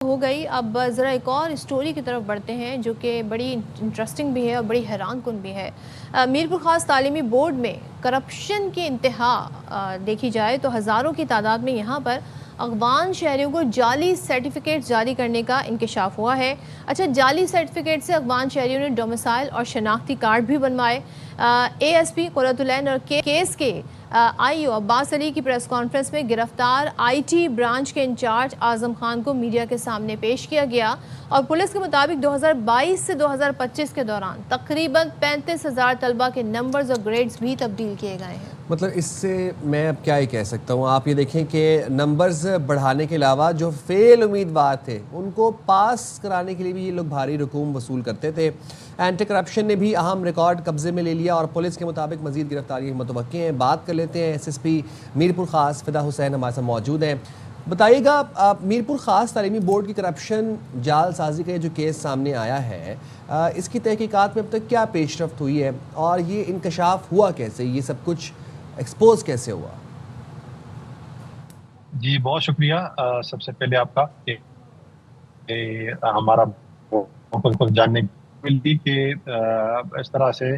ہو گئی. اب ذرا ایک اور اسٹوری کی طرف بڑھتے ہیں جو کہ بڑی انٹرسٹنگ بھی ہے اور بڑی حیران کن بھی ہے. میرپور خاص تعلیمی بورڈ میں کرپشن کی انتہا دیکھی جائے تو ہزاروں کی تعداد میں یہاں پر افغان شہریوں کو جعلی سرٹیفکیٹ جاری کرنے کا انکشاف ہوا ہے. اچھا، جعلی سرٹیفکیٹ سے افغان شہریوں نے ڈومیسائل اور شناختی کارڈ بھی بنوائے. اے ایس پی قرۃ العین اور کیس کے آئی او عباس علی کی پریس کانفرنس میں گرفتار آئی ٹی برانچ کے انچارج اعظم خان کو میڈیا کے سامنے پیش کیا گیا اور پولیس کے مطابق 2022 سے 2025 کے دوران تقریباً 35,000 طلبہ کے نمبرز اور گریڈز بھی تبدیل کیے گئے ہیں. مطلب اس سے میں اب کیا ہی کہہ سکتا ہوں. آپ یہ دیکھیں کہ نمبرز بڑھانے کے علاوہ جو فیل امیدوار تھے ان کو پاس کرانے کے لیے بھی یہ لوگ بھاری رقوم وصول کرتے تھے. اینٹی کرپشن نے بھی اہم ریکارڈ قبضے میں لے لیا اور پولیس کے مطابق مزید گرفتاری متوقع ہیں. بات کر لیتے ہیں ایس ایس پی میرپور خاص فدا حسین ہمارے ساتھ موجود ہیں. بتائیے گا میرپور خاص تعلیمی بورڈ کی کرپشن جال سازی کا جو کیس سامنے آیا ہے اس کی تحقیقات میں اب تک کیا پیش رفت ہوئی ہے اور یہ انکشاف ہوا کیسے، یہ سب کچھ ایکسپوز کیسے ہوا؟ جی بہت شکریہ. سب سے پہلے آپ کا کہ ہمارا جاننے ملتی کہ اس طرح سے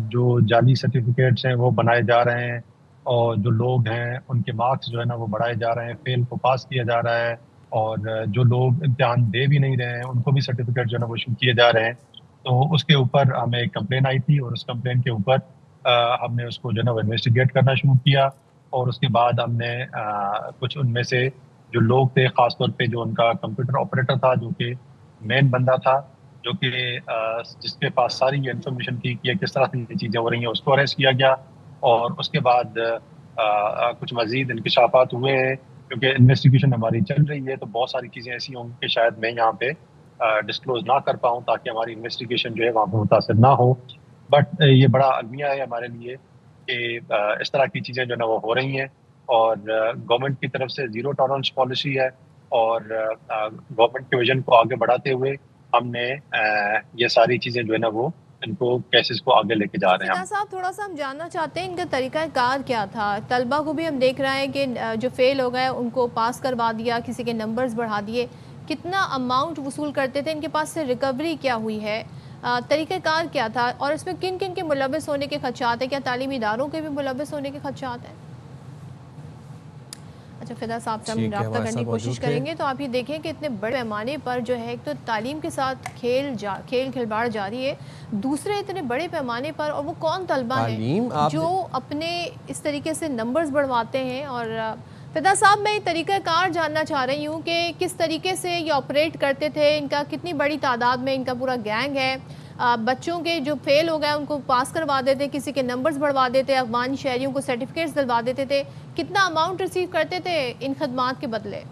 جو جعلی سرٹیفکیٹس ہیں وہ بنائے جا رہے ہیں اور جو لوگ ہیں ان کے مارکس جو ہے نا وہ بڑھائے جا رہے ہیں، فیل کو پاس کیا جا رہا ہے اور جو لوگ امتحان دے بھی نہیں رہے ہیں ان کو بھی سرٹیفکیٹ جو ہے نا وہ ایشو کیے جا رہے ہیں. تو اس کے اوپر ہمیں ایک کمپلین آئی تھی اور اس کمپلین کے اوپر ہم نے اس کو جو ہے نا وہ انویسٹیگیٹ کرنا شروع کیا اور اس کے بعد ہم نے کچھ ان میں سے جو لوگ تھے، خاص طور پہ جو ان کا کمپیوٹر آپریٹر تھا جو کہ مین بندہ تھا، جو کہ جس کے پاس ساری یہ انفارمیشن تھی کہ کس طرح سے یہ چیزیں ہو رہی ہیں، اس کو اریسٹ کیا گیا. اور اس کے بعد کچھ مزید انکشافات ہوئے ہیں کیونکہ انویسٹیگیشن ہماری چل رہی ہے. تو بہت ساری چیزیں ایسی ہوں کہ شاید میں یہاں پہ ڈسکلوز نہ کر پاؤں تاکہ ہماری انویسٹیگیشن جو ہے وہاں پہ متاثر نہ ہو. بٹ یہ بڑا المیہ ہے ہمارے لیے کہ اس طرح کی چیزیں جو ہے نا وہ ہو رہی ہیں اور گورنمنٹ کی طرف سے زیرو ٹالرنس پالیسی ہے اور گورنمنٹ کے ویژن کو آگے بڑھاتے ہوئے ہم نے یہ ساری چیزیں جو ہے نا وہ ان کو کیسز کو آگے لے کے جا رہے ہیں. فدا صاحب، تھوڑا سا ہم جاننا چاہتے ہیں ان کا طریقہ کار کیا تھا. طلبہ کو بھی ہم دیکھ رہے ہیں کہ جو فیل ہو گئے ان کو پاس کروا دیا، کسی کے نمبرز بڑھا دیے. کتنا اماؤنٹ وصول کرتے تھے، ان کے پاس سے ریکوری کیا ہوئی ہے، طریقہ کار کیا تھا اور اس میں کن کن کے ملوث ہونے کے خدشات ہیں؟ کیا تعلیمی اداروں کے بھی ملوث ہونے کے خدشات ہیں؟ اچھا، فدا صاحب سے ہم رابطہ کرنے کی کوشش کریں گے. تو آپ یہ دیکھیں کہ اتنے بڑے پیمانے پر جو ہے ایک تو تعلیم کے ساتھ کھلواڑ جاری ہے، دوسرے اتنے بڑے پیمانے پر، اور وہ کون طلبہ ہیں جو اپنے اس طریقے سے نمبرز بڑھواتے ہیں. اور فدا صاحب، میں طریقہ کار جاننا چاہ رہی ہوں کہ کس طریقے سے یہ آپریٹ کرتے تھے، ان کا کتنی بڑی تعداد میں ان کا پورا گینگ ہے. بچوں کے جو فیل ہو گئے ان کو پاس کروا دیتے، کسی کے نمبرز بڑھوا دیتے، افغان شہریوں کو سرٹیفکیٹس دلوا دیتے تھے. کتنا اماؤنٹ ریسیو کرتے تھے ان خدمات کے بدلے؟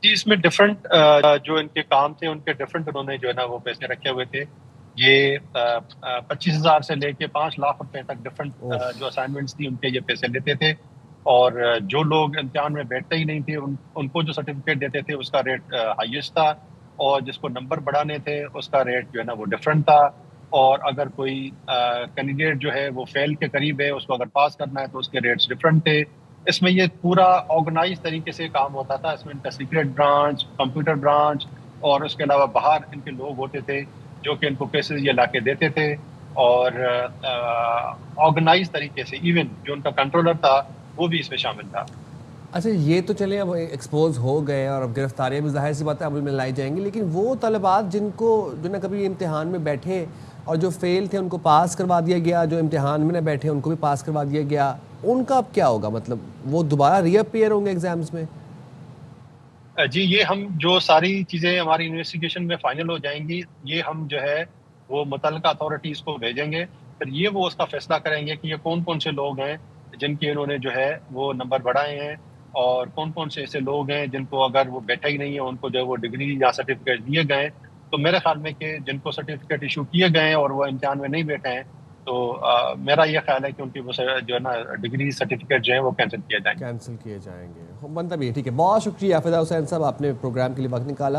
جی، اس میں ڈفرنٹ جو ان کے کام تھے ان کے ڈفرنٹ انہوں نے جو ہے نا وہ پیسے رکھے ہوئے تھے. یہ 25,000 سے لے کے 5 لاکھ روپے تک ڈفرنٹ جو اسائنمنٹس تھی ان کے یہ پیسے لیتے تھے. اور جو لوگ امتحان میں بیٹھتے ہی نہیں تھے ان کو جو سرٹیفکیٹ دیتے تھے اس کا ریٹ ہائیسٹ تھا اور جس کو نمبر بڑھانے تھے اس کا ریٹ جو ہے نا وہ ڈفرنٹ تھا. اور اگر کوئی کینڈیڈیٹ جو ہے وہ فیل کے قریب ہے، اس کو اگر پاس کرنا ہے تو اس کے ریٹس ڈفرنٹ تھے. اس میں یہ پورا آرگنائز طریقے سے کام ہوتا تھا. اس میں ان کا سیکریٹ برانچ، کمپیوٹر برانچ اور اس کے علاوہ باہر ان کے لوگ ہوتے تھے جو کہ ان کو کیسز یہ لا کے دیتے تھے. اور آرگنائز طریقے سے ایون جو ان کا کنٹرولر تھا وہ بھی اس میں شامل تھا. اچھا، یہ تو چلیں اب ایکسپوز ہو گئے اور اب گرفتاریاں بھی ظاہر سی بات ہے عمل میں لائی جائیں گی، لیکن وہ طلبات جن کو جو نہ کبھی امتحان میں بیٹھے اور جو فیل تھے ان کو پاس کروا دیا گیا، جو امتحان میں نہ بیٹھے ان کو بھی پاس کروا دیا گیا، ان کا اب کیا ہوگا؟ مطلب وہ دوبارہ ری اپیئر ہوں گے ایگزامز میں؟ جی، یہ ہم جو ساری چیزیں ہماری انویسٹیگیشن میں فائنل ہو جائیں گی، یہ ہم جو ہے وہ متعلقہ اتھارٹیز کو بھیجیں گے. پھر یہ وہ اس کا فیصلہ کریں گے کہ یہ کون کون سے لوگ ہیں جن کے انہوں نے جو ہے وہ نمبر بڑھائے ہیں اور کون کون سے ایسے لوگ ہیں جن کو اگر وہ بیٹھا ہی نہیں ہے ان کو جو ہے وہ ڈگری یا سرٹیفکیٹ دیے گئے. تو میرے خیال میں کہ جن کو سرٹیفکیٹ ایشو کیے گئے ہیں اور وہ امتحان میں نہیں بیٹھے ہیں تو میرا یہ خیال ہے کہ ان کی وہ جو ہے نا ڈگری سرٹیفکیٹ جو ہے وہ کینسل کیے جائیں گے. بنتا بھی ہے. ٹھیک ہے، بہت شکریہ فدا حسین صاحب، آپ نے پروگرام کے لیے وقت نکالا.